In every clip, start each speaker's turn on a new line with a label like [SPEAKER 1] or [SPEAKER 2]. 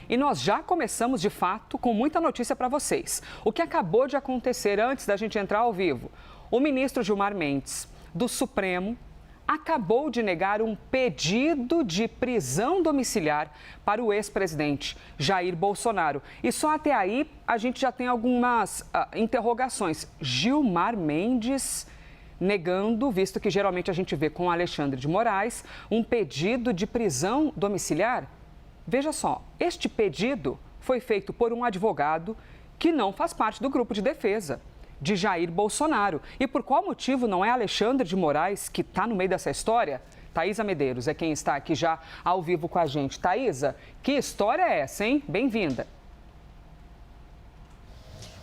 [SPEAKER 1] E nós já começamos, de fato, com muita notícia para vocês. O que acabou de acontecer antes da gente entrar ao vivo? O ministro Gilmar Mendes, do Supremo, acabou de negar um pedido de prisão domiciliar para o ex-presidente Jair Bolsonaro. E só até aí a gente já tem algumas interrogações. Gilmar Mendes negando, visto que geralmente a gente vê com Alexandre de Moraes, um pedido de prisão domiciliar. Veja só, este pedido foi feito por um advogado que não faz parte do grupo de defesa de Jair Bolsonaro. E por qual motivo não é Alexandre de Moraes que está no meio dessa história? Thaisa Medeiros é quem está aqui já ao vivo com a gente. Thaisa, que história é essa, hein? Bem-vinda.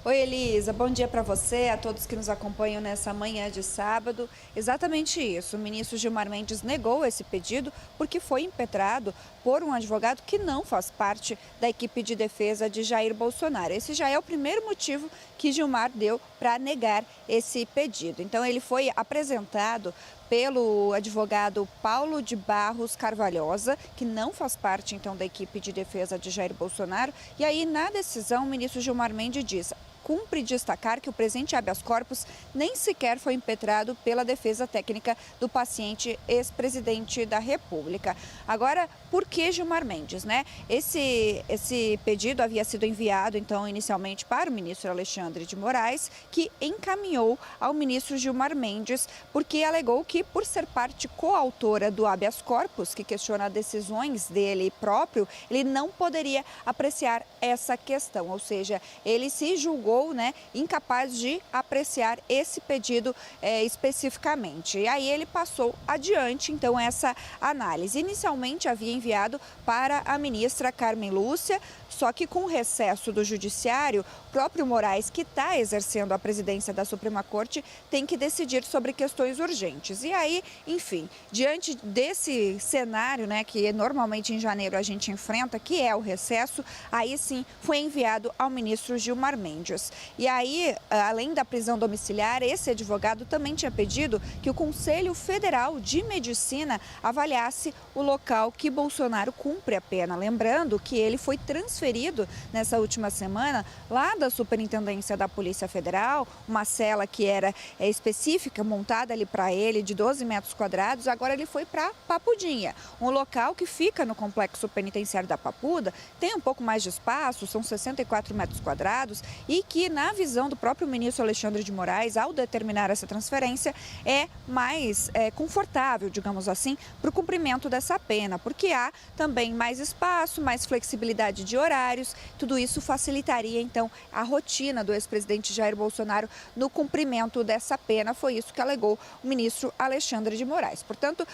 [SPEAKER 2] Oi, Elisa. Bom dia para você, a todos que nos acompanham nessa manhã de sábado. Exatamente isso. O ministro Gilmar Mendes negou esse pedido porque foi impetrado por um advogado que não faz parte da equipe de defesa de Jair Bolsonaro. Esse já é o primeiro motivo que Gilmar deu para negar esse pedido. Então, ele foi apresentado pelo advogado Paulo de Barros Carvalhosa, que não faz parte, então, da equipe de defesa de Jair Bolsonaro. E aí, na decisão, o ministro Gilmar Mendes diz: cumpre destacar que o presente habeas corpus nem sequer foi impetrado pela defesa técnica do paciente ex-presidente da República. Agora, por que Gilmar Mendes, né? Esse pedido havia sido enviado, então, inicialmente para o ministro Alexandre de Moraes, que encaminhou ao ministro Gilmar Mendes, porque alegou que, por ser parte coautora do habeas corpus, que questiona decisões dele próprio, ele não poderia apreciar essa questão, ou seja, ele se julgou, né, incapaz de apreciar esse pedido especificamente. E aí ele passou adiante, então, essa análise. Inicialmente havia enviado para a ministra Carmen Lúcia, só que com o recesso do Judiciário, o próprio Moraes, que está exercendo a presidência da Suprema Corte, tem que decidir sobre questões urgentes. E aí, enfim, diante desse cenário, né, que normalmente em janeiro a gente enfrenta, que é o recesso, aí sim foi enviado ao ministro Gilmar Mendes. E aí, além da prisão domiciliar, esse advogado também tinha pedido que o Conselho Federal de Medicina avaliasse o local que Bolsonaro cumpre a pena. Lembrando que ele foi transferido nessa última semana lá da Superintendência da Polícia Federal, uma cela que era específica, montada ali para ele, de 12 metros quadrados. Agora ele foi para Papudinha, um local que fica no complexo penitenciário da Papuda, tem um pouco mais de espaço, são 64 metros quadrados, e que, na visão do próprio ministro Alexandre de Moraes, ao determinar essa transferência, é mais confortável, digamos assim, para o cumprimento dessa pena, porque há também mais espaço, mais flexibilidade de horários. Tudo isso facilitaria, então, a rotina do ex-presidente Jair Bolsonaro no cumprimento dessa pena. Foi isso que alegou o ministro Alexandre de Moraes. Portanto,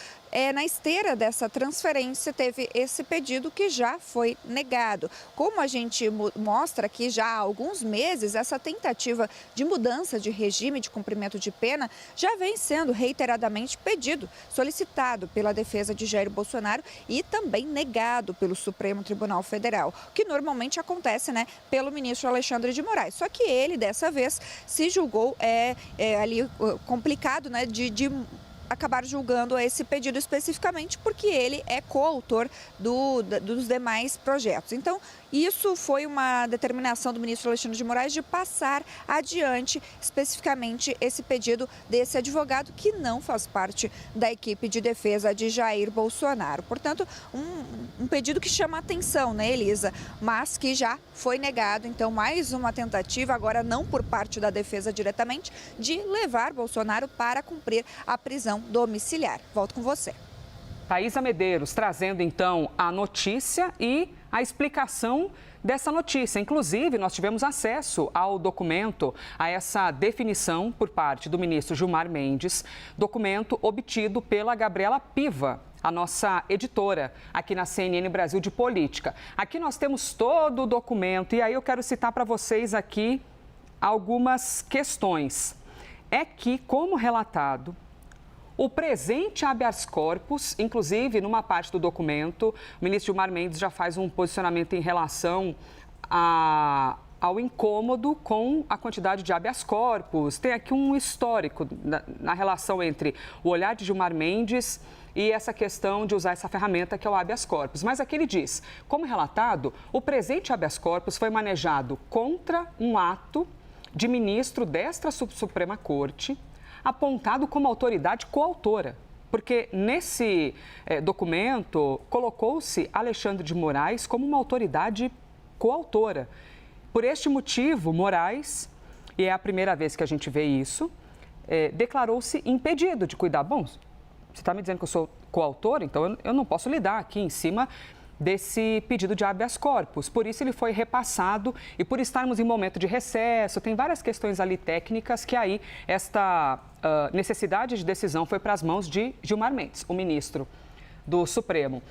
[SPEAKER 2] na esteira dessa transferência, teve esse pedido que já foi negado. Como a gente mostra aqui já há alguns meses, essa tentativa de mudança de regime de cumprimento de pena já vem sendo reiteradamente pedido, solicitado pela defesa de Jair Bolsonaro e também negado pelo Supremo Tribunal Federal, o que normalmente acontece, né, pelo ministro Alexandre de Moraes. Só que ele, dessa vez, se julgou ali complicado, né, de acabar julgando esse pedido especificamente porque ele é coautor dos demais projetos. Então, isso foi uma determinação do ministro Alexandre de Moraes de passar adiante especificamente esse pedido desse advogado que não faz parte da equipe de defesa de Jair Bolsonaro. Portanto, um pedido que chama atenção, né, Elisa? Mas que já foi negado. Então, mais uma tentativa, agora não por parte da defesa diretamente, de levar Bolsonaro para cumprir a prisão domiciliar. Volto com você.
[SPEAKER 1] Thaisa Medeiros trazendo então a notícia e a explicação dessa notícia. Inclusive, nós tivemos acesso ao documento, a essa definição por parte do ministro Gilmar Mendes, documento obtido pela Gabriela Piva, a nossa editora aqui na CNN Brasil de Política. Aqui nós temos todo o documento e aí eu quero citar para vocês aqui algumas questões. É que, como relatado, o presente habeas corpus, inclusive numa parte do documento, o ministro Gilmar Mendes já faz um posicionamento em relação ao incômodo com a quantidade de habeas corpus. Tem aqui um histórico na relação entre o olhar de Gilmar Mendes e essa questão de usar essa ferramenta que é o habeas corpus. Mas aqui ele diz, como relatado, o presente habeas corpus foi manejado contra um ato de ministro desta Suprema Corte, apontado como autoridade coautora. Porque nesse documento colocou-se Alexandre de Moraes como uma autoridade coautora. Por este motivo, Moraes, e é a primeira vez que a gente vê isso, declarou-se impedido de cuidar. Bom, você está me dizendo que eu sou coautor, então eu não posso lidar aqui em cima desse pedido de habeas corpus. Por isso ele foi repassado e por estarmos em momento de recesso, tem várias questões ali técnicas que aí esta necessidade de decisão foi para as mãos de Gilmar Mendes, o ministro do Supremo,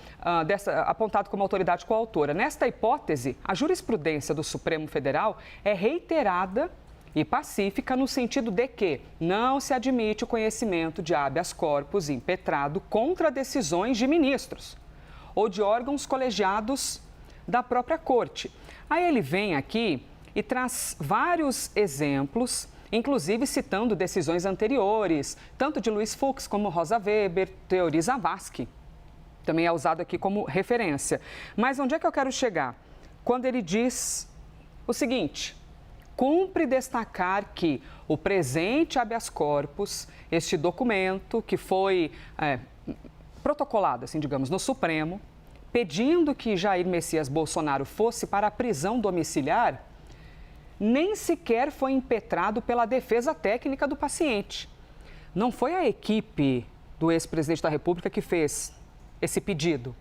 [SPEAKER 1] apontado como autoridade coautora. Nesta hipótese, a jurisprudência do Supremo Federal é reiterada e pacífica no sentido de que não se admite o conhecimento de habeas corpus impetrado contra decisões de ministros ou de órgãos colegiados da própria corte. Aí ele vem aqui e traz vários exemplos, inclusive citando decisões anteriores, tanto de Luiz Fux como Rosa Weber, Teori Zavascki, também é usado aqui como referência. Mas onde é que eu quero chegar? Quando ele diz o seguinte: cumpre destacar que o presente habeas corpus, este documento que foi protocolado, assim, digamos, no Supremo, pedindo que Jair Messias Bolsonaro fosse para a prisão domiciliar, nem sequer foi impetrado pela defesa técnica do paciente. Não foi a equipe do ex-presidente da República que fez esse pedido.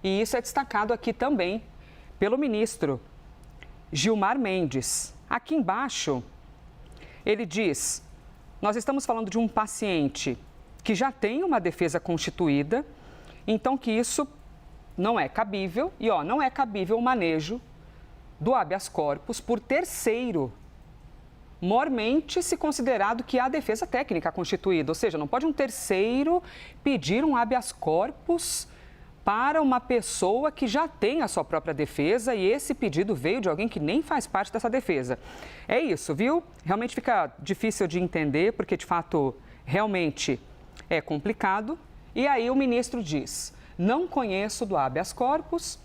[SPEAKER 1] E isso é destacado aqui também pelo ministro Gilmar Mendes. Aqui embaixo, ele diz: nós estamos falando de um paciente que já tem uma defesa constituída, então que isso não é cabível, e não é cabível o manejo do habeas corpus por terceiro, mormente se considerado que há defesa técnica constituída, ou seja, não pode um terceiro pedir um habeas corpus para uma pessoa que já tem a sua própria defesa e esse pedido veio de alguém que nem faz parte dessa defesa. É isso, viu? Realmente fica difícil de entender, porque de fato realmente é complicado. E aí o ministro diz: não conheço do habeas corpus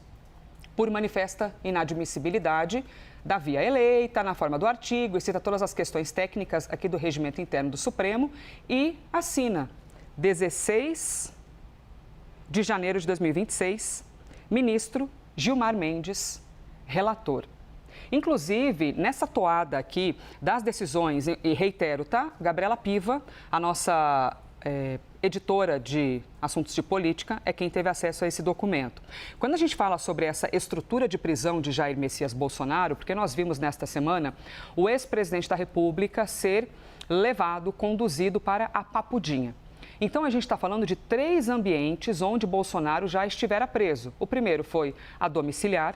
[SPEAKER 1] por manifesta inadmissibilidade da via eleita, na forma do artigo, e cita todas as questões técnicas aqui do regimento interno do Supremo e assina 16 de janeiro de 2026, ministro Gilmar Mendes, relator. Inclusive, nessa toada aqui das decisões, e reitero, tá? Gabriela Piva, a nossa editora de assuntos de política, é quem teve acesso a esse documento. Quando a gente fala sobre essa estrutura de prisão de Jair Messias Bolsonaro, porque nós vimos nesta semana o ex-presidente da República ser levado, conduzido para a Papudinha. Então, a gente está falando de 3 ambientes onde Bolsonaro já estivera preso. O primeiro foi a domiciliar,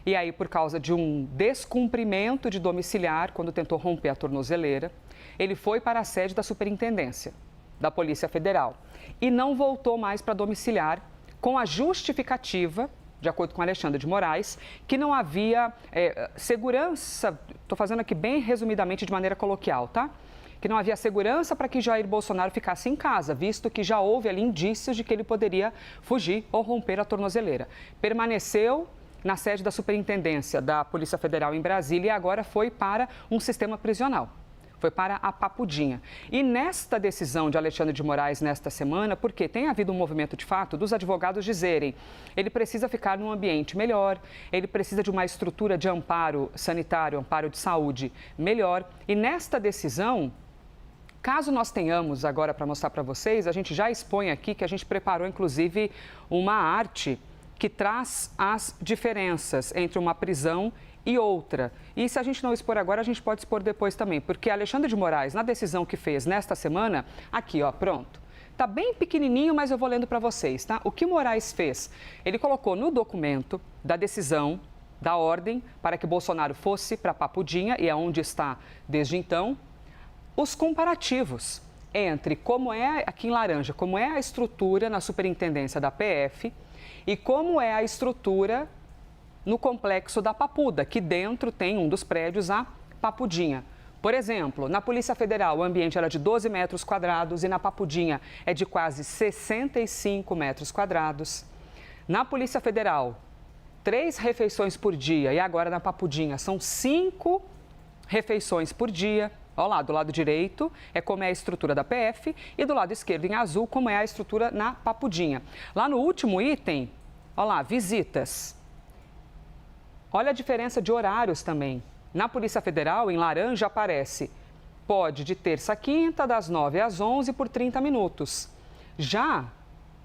[SPEAKER 1] e aí por causa de um descumprimento de domiciliar, quando tentou romper a tornozeleira, ele foi para a sede da superintendência da Polícia Federal e não voltou mais para domiciliar, com a justificativa, de acordo com Alexandre de Moraes, que não havia segurança, estou fazendo aqui bem resumidamente de maneira coloquial, tá? Que não havia segurança para que Jair Bolsonaro ficasse em casa, visto que já houve ali indícios de que ele poderia fugir ou romper a tornozeleira. Permaneceu na sede da Superintendência da Polícia Federal em Brasília e agora foi para um sistema prisional. Foi para a Papudinha. E nesta decisão de Alexandre de Moraes nesta semana, porque tem havido um movimento de fato dos advogados dizerem ele precisa ficar num ambiente melhor, ele precisa de uma estrutura de amparo sanitário, amparo de saúde melhor. E nesta decisão, caso nós tenhamos agora para mostrar para vocês, a gente já expõe aqui que a gente preparou inclusive uma arte que traz as diferenças entre uma prisão e outra. E se a gente não expor agora, a gente pode expor depois também, porque Alexandre de Moraes, na decisão que fez nesta semana, aqui, pronto. Tá bem pequenininho, mas eu vou lendo para vocês, tá? O que Moraes fez? Ele colocou no documento da decisão, da ordem, para que Bolsonaro fosse para Papudinha, e é onde está desde então, os comparativos entre como é, aqui em laranja, como é a estrutura na superintendência da PF e como é a estrutura no complexo da Papuda, que dentro tem um dos prédios, a Papudinha. Por exemplo, na Polícia Federal, o ambiente era de 12 metros quadrados e na Papudinha é de quase 65 metros quadrados. Na Polícia Federal, 3 refeições por dia e agora na Papudinha são 5 refeições por dia. Olha lá, do lado direito é como é a estrutura da PF e do lado esquerdo, em azul, como é a estrutura na Papudinha. Lá no último item, olha lá, visitas. Olha a diferença de horários também. Na Polícia Federal, em laranja, aparece pode de terça a quinta, das 9 às 11 por 30 minutos. Já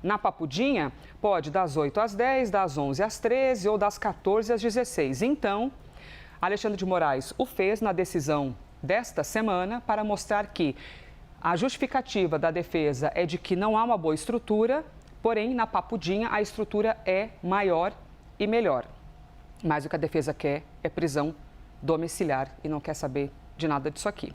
[SPEAKER 1] na Papudinha, pode das 8 às 10, das 11 às 13 ou das 14 às 16. Então, Alexandre de Moraes o fez na decisão desta semana para mostrar que a justificativa da defesa é de que não há uma boa estrutura, porém, na Papudinha, a estrutura é maior e melhor. Mas o que a defesa quer é prisão domiciliar e não quer saber de nada disso aqui.